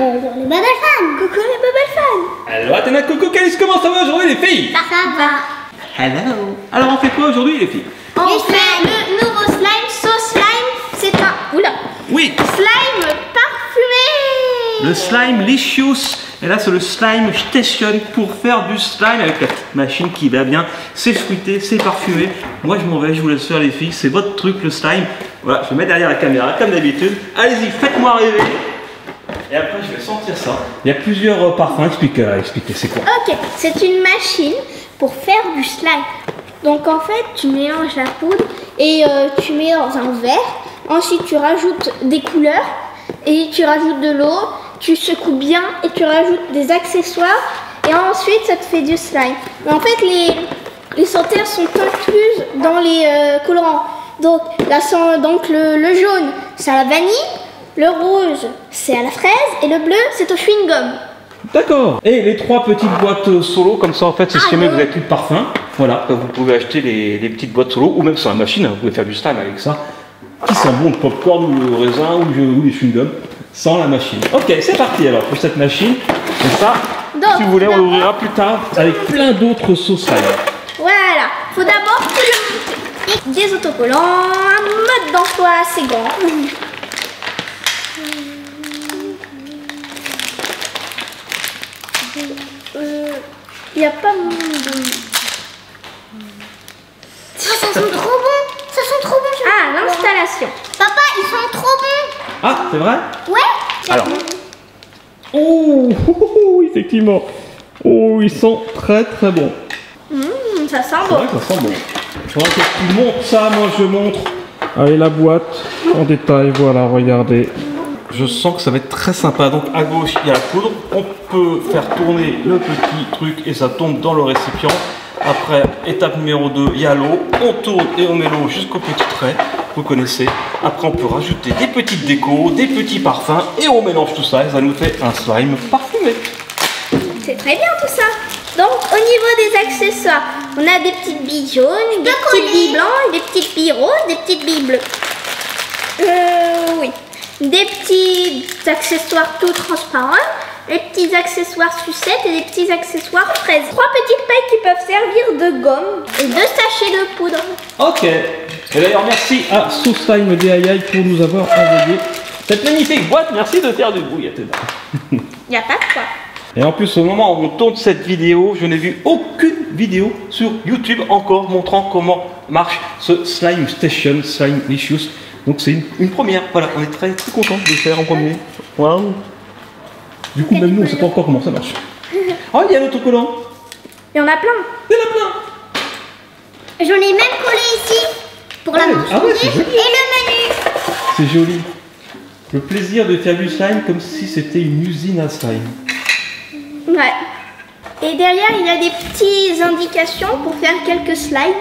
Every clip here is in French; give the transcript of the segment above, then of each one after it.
les Bubble Fans. Coucou les Bubble Fans. Alors Athéna, Coco, Calice, comment ça va aujourd'hui les filles? Ça va. Hello. Alors on fait quoi aujourd'hui les filles? On fait le nouveau slime, sauce slime. C'est un... Oula. Oui. Slime parfumé. Le slime Licious. Et là c'est le slime station pour faire du slime avec la petite machine qui va bien. C'est fruité, c'est parfumé. Moi je m'en vais, je vous laisse faire les filles. C'est votre truc le slime. Voilà, je vais mettre derrière la caméra comme d'habitude. Allez-y, faites-moi rêver. Et après je vais sentir ça. Il y a plusieurs parfums. Expliquez, c'est quoi? Ok, c'est une machine pour faire du slime. Donc en fait, tu mélanges la poudre et tu mets dans un verre. Ensuite, tu rajoutes des couleurs et tu rajoutes de l'eau. Tu secoues bien et tu rajoutes des accessoires. Et ensuite, ça te fait du slime. Mais en fait, les senteurs sont incluses dans les colorants. Donc, le jaune, c'est à la vanille. Le rouge, c'est à la fraise. Et le bleu, c'est au chewing-gum. D'accord. Et les trois petites boîtes solo, comme ça en fait, c'est si jamais vous n'avez plus de parfum. Voilà, vous pouvez acheter les petites boîtes solo, ou même sur la machine, vous pouvez faire du slime avec ça. Qui sent bon, le popcorn ou le raisin ou les chewing-gums, sans la machine. Ok, c'est parti alors pour cette machine. Et ça, donc, si vous voulez, on l'ouvrira plus tard avec plein d'autres sauces slime. Voilà, faut d'abord tout le monter. Des autocollants, un mode d'emploi assez grand. Il n'y a pas mon... Ça sent trop bon. Ça sent trop bon. Ah, l'installation. Papa, ils sont trop bons. Ah, c'est vrai? Ouais. Alors. Oh, effectivement. Oh, ils sont très très bons. Ça sent C'est bon. vrai que ça sent bon. Il faudra que tu montres ça, moi je montre. Allez, la boîte en détail, voilà, regardez. Je sens que ça va être très sympa. Donc à gauche, il y a la poudre. On peut faire tourner le petit truc et ça tombe dans le récipient. Après, étape numéro 2, il y a l'eau. On tourne et on met l'eau jusqu'au petit trait. Vous connaissez. Après, on peut rajouter des petites décos, des petits parfums et on mélange tout ça et ça nous fait un slime parfumé. C'est très bien tout ça. Donc au niveau des accessoires, on a des petites billes jaunes, des petites billes blanches, des petites billes roses, des petites billes bleues. Oui. Des petits accessoires tout transparents, des petits accessoires sucettes et des petits accessoires fraises. 3 petites pailles qui peuvent servir de gomme et 2 sachets de poudre. Ok. Et d'ailleurs, merci à Sauce Slime DIY pour nous avoir envoyé cette magnifique boîte. Merci de faire du bruit, Athéna. Il n'y a pas de quoi. Et en plus, au moment où on tourne cette vidéo, je n'ai vu aucune vidéo sur YouTube encore montrant comment marche ce Slime Station, Slime Licious. Donc c'est une première. Voilà, on est très très content de le faire en premier. Waouh. Du coup, même nous, on ne sait pas encore comment ça marche. Oh, il y a l'autocollant. Il y en a plein. Il y en a plein. J'en ai même collé ici pour la marchandise ah ouais, c'est joli. et le menu. C'est joli. Le plaisir de faire du slime comme si c'était une usine à slime. Ouais. Et derrière, il y a des petites indications pour faire quelques slides.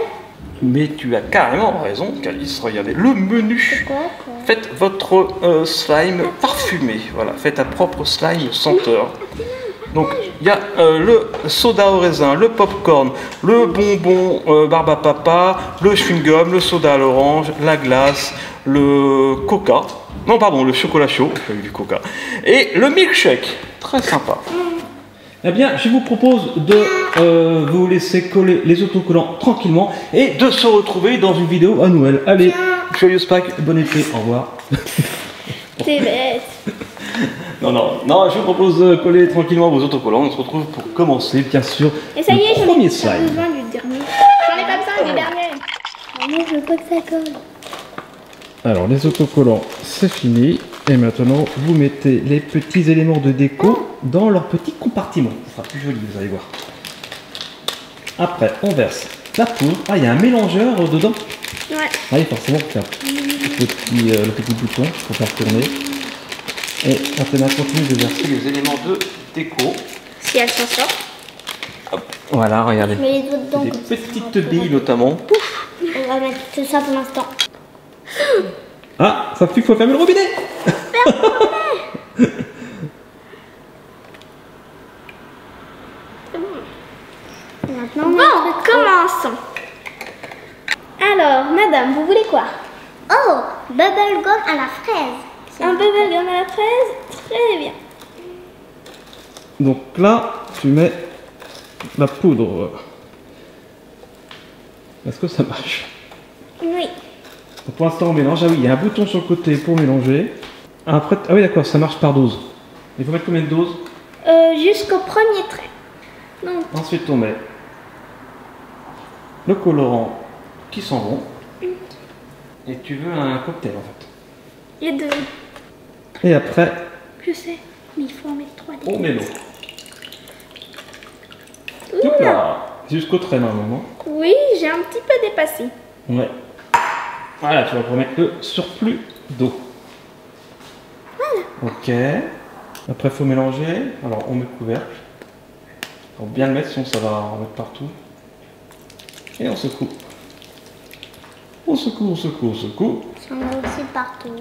Mais tu as carrément raison, Calice. Regardez le menu. Quoi Faites votre slime parfumé. Voilà, faites un propre slime senteur. Donc, il y a le soda au raisin, le popcorn, le bonbon barbe à papa, le chewing-gum, le soda à l'orange, la glace, le coca. Non, pardon, le chocolat chaud. J'ai eu du coca. Et le milkshake. Très sympa. Eh bien, je vous propose de vous laisser coller les autocollants tranquillement et de se retrouver dans une vidéo à Noël. Allez, joyeuse Pâques, bon été, au revoir. T'es bête. Non, je vous propose de coller tranquillement vos autocollants. On se retrouve pour commencer, bien sûr, Et ça y est, le j'en premier ai pas slime. besoin du dernier. J'en ai pas besoin du dernier. Moi, je veux pas que ça colle. Alors, les autocollants, c'est fini. Et maintenant, vous mettez les petits éléments de déco dans leur petit compartiment. Ce sera plus joli, vous allez voir. Après, on verse la poudre. Ah, il y a un mélangeur dedans. Ouais. Ah oui, forcément, pour faire le petit bouton pour faire tourner. Et Athéna continue de verser les éléments de déco. Si elle s'en sort. Hop, voilà, regardez. Je mets les autres dedans. Des comme ça. petites billes notamment. On va mettre tout ça pour l'instant. Ah, ça fait qu'il faut fermer le robinet. Maintenant, Bon, commençons. Alors, madame, vous voulez quoi? oh, bubble gum à la fraise. Un bubblegum à la fraise? Très bien. Donc là, tu mets la poudre. Est-ce que ça marche? Oui. Donc pour l'instant, on mélange. Ah oui, il y a un bouton sur le côté pour mélanger. Après, ah oui, d'accord, ça marche par dose. Il faut mettre combien de doses? Jusqu'au premier trait. Donc, Ensuite, on met le colorant qui sent bon. Et tu veux un cocktail en fait. les deux. Et après, Je sais, mais il faut en mettre 3. on met l'eau. Hop là, jusqu'au trait normalement. Oui, j'ai un petit peu dépassé. Ouais. Voilà, tu vas remettre le surplus d'eau. Voilà. Ok. Après, il faut mélanger. Alors, on met le couvercle. Faut bien le mettre, sinon ça va en mettre partout. Et on secoue. On secoue, on secoue, on secoue. Ça en a aussi partout.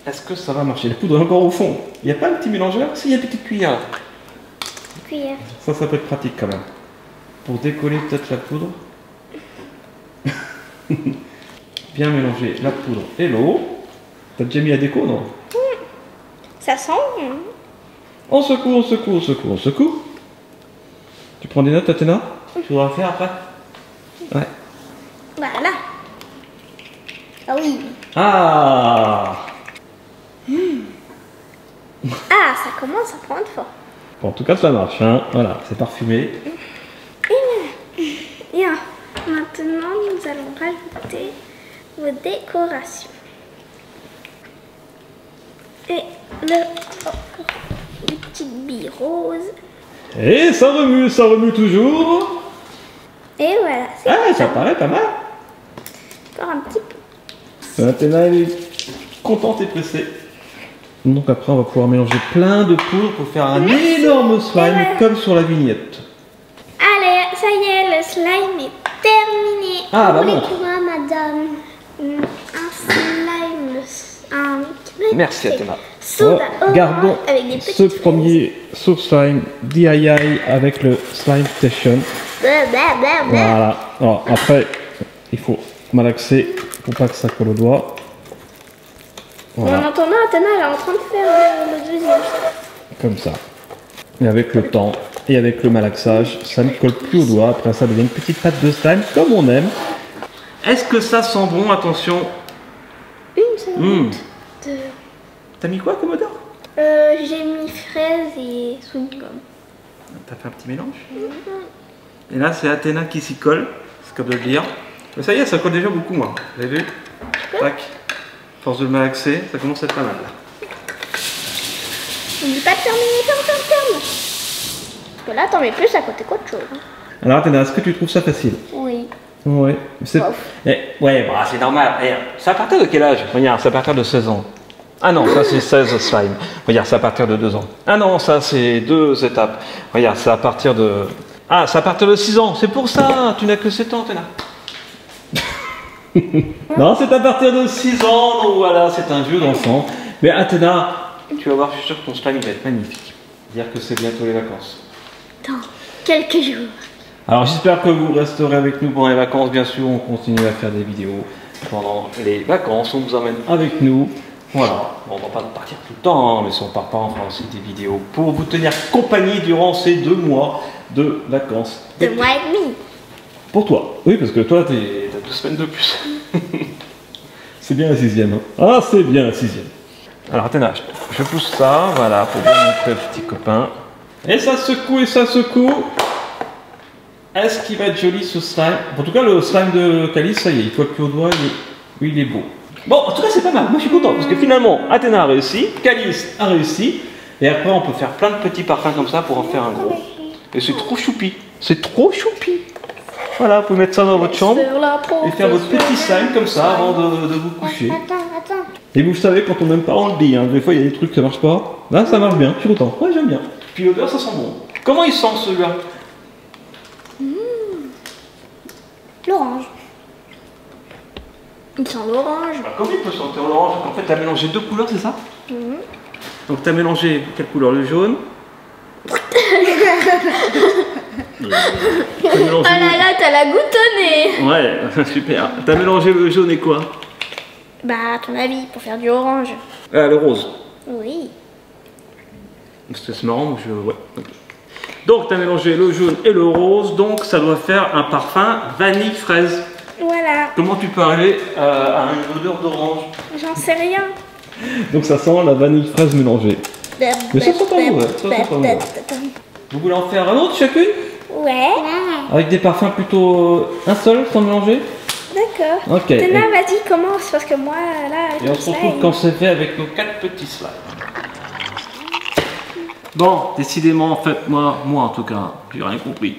Est-ce que ça va marcher? La poudre est encore au fond. Il n'y a pas un petit mélangeur? Si, il y a une petite cuillère. Cuillère. Ça peut être pratique quand même. Pour décoller peut-être la poudre. Bien mélanger la poudre et l'eau. T'as déjà mis la déco, non? Ça sent bon. On secoue, on secoue, on secoue, on secoue. Tu prends des notes, Athéna? Tu voudras le faire après? Ouais. Voilà. Ah oui. Ah! Ah, ça commence à prendre fort. Bon, en tout cas, ça marche, hein. Voilà, c'est parfumé. Bien. Maintenant, nous allons rajouter vos décorations. Et les petites billes roses. Et ça remue toujours. Et voilà, c'est Ah, ça paraît pas mal. encore un petit peu. Athéna, elle est contente et pressée. Donc après, on va pouvoir mélanger plein de poudre pour faire un énorme slime, Ouais. comme sur la vignette. Allez, ça y est, le slime est terminé. Ah, bah Vous bon. voulez quoi, madame? Un slime, un Merci, Athéna. soda Regardons avec des ce petites premier soft slime DIY avec le Slime Station. Voilà. Alors après, il faut malaxer pour pas que ça colle au doigt. En Voilà, attendant, Athéna, elle est en train de faire le deuxième. comme ça. Et avec le temps et avec le malaxage, ça ne colle plus au doigt. Après, ça devient une petite pâte de slime comme on aime. Est-ce que ça sent bon? Attention. Une seconde. T'as mis quoi comme odeur? J'ai mis fraise et sweet gum. T'as fait un petit mélange. Et là, c'est Athéna qui s'y colle, c'est comme de le dire. Mais ça y est, ça colle déjà beaucoup moins. Vous avez vu? Tac. Force de le malaxer, ça commence à être pas mal là. N'oublie pas de terminer, ferme. Parce que là, t'en mets plus à côté qu'autre chose. Hein. Alors Athéna, est-ce que tu trouves ça facile? Oui. Ouais. C'est ouais, bah, c'est normal. C'est à partir de quel âge? Regarde, c'est à partir de 16 ans. Ah non, ça c'est 16 slime. Regarde, c'est à partir de 2 ans. Ah non, ça c'est 2 étapes. Regarde, c'est à partir de... Ah, c'est à partir de 6 ans. C'est pour ça, tu n'as que 7 ans, Athéna. Non, c'est à partir de 6 ans, donc voilà, c'est un jeu d'enfant. Mais Athéna, tu vas voir, je suis sûr que ton slime il va être magnifique. Dire que c'est bientôt les vacances. Dans quelques jours. Alors j'espère que vous resterez avec nous pendant les vacances, bien sûr, on continue à faire des vidéos pendant les vacances, on vous emmène avec nous. Voilà, bon, on va pas partir tout le temps, hein, mais si on part pas, on fera aussi des vidéos pour vous tenir compagnie durant ces 2 mois de vacances. 2 mois et demi. Pour toi, oui, parce que toi, t'as 2 semaines de plus. C'est bien la 6e. Hein. Ah, c'est bien la 6e. Alors, Athéna, je pousse ça, voilà, pour bien montrer au petit copain. Et ça secoue, et ça secoue. Est-ce qu'il va être joli ce slime? En tout cas, le slime de Calice, ça y est, il faut plus au doigt, il est beau. Bon, en tout cas, c'est pas mal. Moi, je suis content, parce que finalement, Athéna a réussi, Calice a réussi. Et après, on peut faire plein de petits parfums comme ça pour en faire un gros. Et c'est trop choupi. C'est trop choupi. Voilà, vous pouvez mettre ça dans votre chambre et faire votre petit slime comme ça avant de vous coucher. Attends. Et vous savez, quand on n'aime pas, on le dit. Hein. Des fois, il y a des trucs qui ne marchent pas. Là, ça marche bien. Je suis content. Ouais, j'aime bien. Puis l'odeur, ça sent bon. Comment il sent celui-là? L'orange. Il sent l'orange. Bah, comment il peut sentir l'orange? En fait, tu as mélangé 2 couleurs, c'est ça? Donc, tu as mélangé quelle couleur? Le jaune. Ah là là, t'as la goutte au nez. Ouais, super. T'as mélangé le jaune et quoi? Bah, à ton avis, pour faire du orange. Ah, le rose. Oui. C'est marrant, ouais. Donc tu as mélangé le jaune et le rose, donc ça doit faire un parfum vanille fraise. Voilà. Comment tu peux arriver à une odeur d'orange? J'en sais rien. Donc ça sent la vanille fraise mélangée. Mais ça sent pas mauvais, Vous voulez en faire un autre chacune? Ouais. Avec des parfums plutôt un seul sans mélanger? D'accord. Ok. Tena, vas-y, commence parce que moi, là, Et on se retrouve quand c'est fait avec nos 4 petits slimes. Bon, décidément, en fait, moi en tout cas, j'ai rien compris.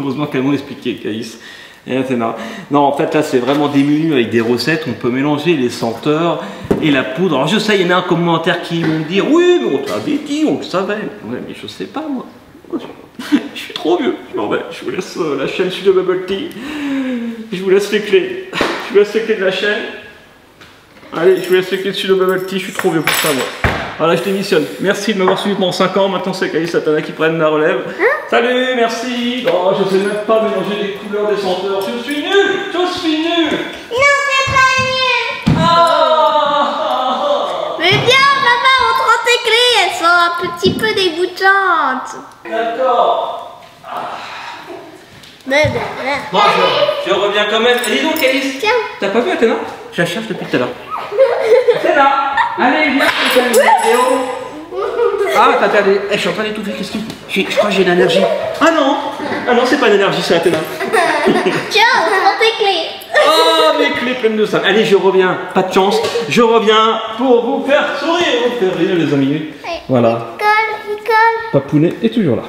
Heureusement qu'elles m'ont expliqué, Caïs et Athéna. Non, en fait, là, c'est vraiment des menus avec des recettes. On peut mélanger les senteurs et la poudre. Alors, je sais, il y en a un commentaire qui vont me dire oui, mais on te l'avait dit, on le savait. Ouais, mais je sais pas, moi. Je suis trop vieux. Bon, ben, je vous laisse la chaîne Studio Bubble Tea. Je vous laisse les clés. Je vous laisse les clés de la chaîne. Allez, je vous laisse les clés de Studio Bubble Tea. Je suis trop vieux pour ça, moi. Voilà, je démissionne. Merci de m'avoir suivi pendant 5 ans. Maintenant, c'est Caïs Athéna qui prennent la relève. Salut, merci. Oh, je sais même pas mélanger les couleurs des senteurs. Je suis nul. Je suis nul. Non, c'est pas mieux. Mais bien, papa, montre tes clés. Elles sont un petit peu dégoûtantes. D'accord. Mais Bon, je reviens quand même. Et dis donc, Caïs. Tiens. T'as pas vu Athéna? Je la cherche depuis tout à l'heure. Athéna, allez, viens, je fais une vidéo. Ah, t'as perdu. Je suis en train d'étouffer. Qu'est-ce que je crois que j'ai une allergie. Ah non, c'est pas une allergie, c'est Athéna. Tiens, montre tes clés. Oh, mes clés pleines de sable. Allez, je reviens. Pas de chance. Je reviens pour vous faire sourire, vous faire rire, les amis. Voilà. Il colle. Papounet est toujours là.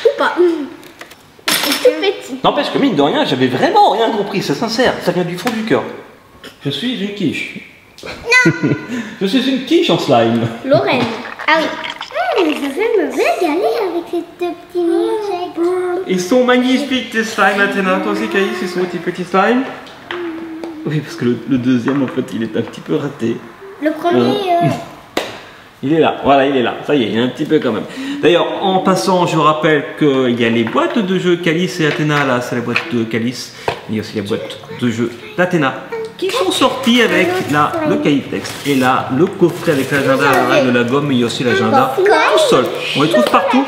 Ou pas. Tout petit. N'empêche que mine de rien, j'avais vraiment rien compris, c'est sincère, ça vient du fond du cœur. Je suis une quiche. Non. Je suis une quiche en slime. Lorraine. Ah oui. Mais ça fait me régaler avec ces deux petits milkshakes. Ils sont magnifiques tes slimes, Athéna. Toi aussi, Caïs, ils sont tes petits slimes. Oui, parce que le deuxième, en fait, il est un petit peu raté. Le premier. Il est là, voilà, il est là. Ça y est, il est un petit peu quand même. D'ailleurs, en passant, je rappelle qu'il y a les boîtes de jeux Calis et Athéna. Là, c'est la boîte de Calis. Il y a aussi la boîte de jeux d'Athéna qui sont sorties avec là le cahier de texte et là le coffret avec l'agenda de la gomme. Mais il y a aussi l'agenda tout seul. On les trouve partout.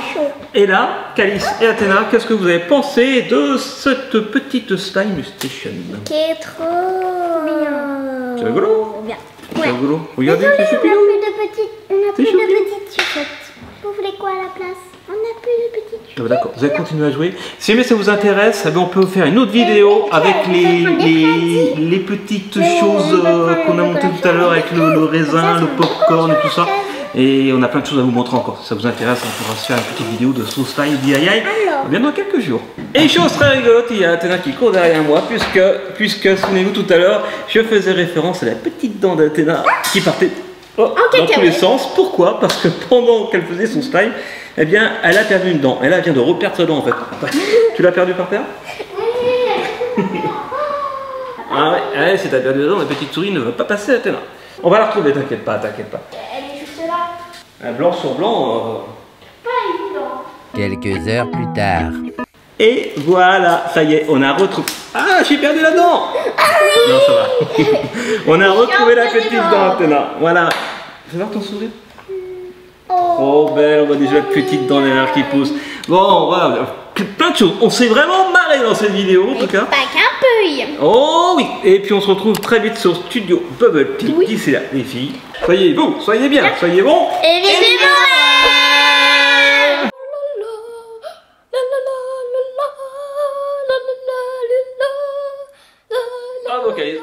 Et là, Calis et Athéna, qu'est-ce que vous avez pensé de cette petite slime station? Qui est trop bien. C'est rigolo? Bien. C'est rigolo. Regardez, c'est On choupi. n'a plus de petites choupi. sucettes. Vous voulez quoi à la place? On n'a plus de petites Ah sucettes. bah d'accord, vous allez continuer à jouer. Si jamais ça vous intéresse, eh ben on peut faire une autre vidéo avec les petites choses qu'on a montées tout à l'heure avec le raisin, le popcorn et tout ça. Et on a plein de choses à vous montrer encore. Si ça vous intéresse, on pourra se faire une petite vidéo de sauce style DIY bien dans quelques jours. Et chose très rigolote, il y a Athéna qui court derrière moi puisque souvenez-vous tout à l'heure, je faisais référence à la petite dent d'Athéna qui partait dans tous les sens. Pourquoi? Parce que pendant qu'elle faisait son slime, eh bien, elle a perdu une dent. Et là, elle vient de reperdre sa dent en fait. Tu l'as perdue par terre? Ah ouais, si t'as perdu la dent, la petite souris ne va pas passer Athéna. On va la retrouver, t'inquiète pas, t'inquiète pas. Elle est juste là. Blanc sur blanc. Pas évident. Quelques heures plus tard. Et voilà, ça y est, on a retrouvé. Ah, j'ai perdu la dent. Non, ça va. On a retrouvé la petite dent, Athéna. Voilà. Fais voir ton sourire. Oh belle, on voit déjà la petite dent derrière qui pousse. Bon, voilà, plein de choses. On s'est vraiment marré dans cette vidéo, en tout cas. Pas qu'un peu. Oh oui. Et puis on se retrouve très vite sur Studio Bubble Tea. D'ici là, les filles, soyez vous, soyez bien, soyez bons. Et vivez Bravo, Caïs.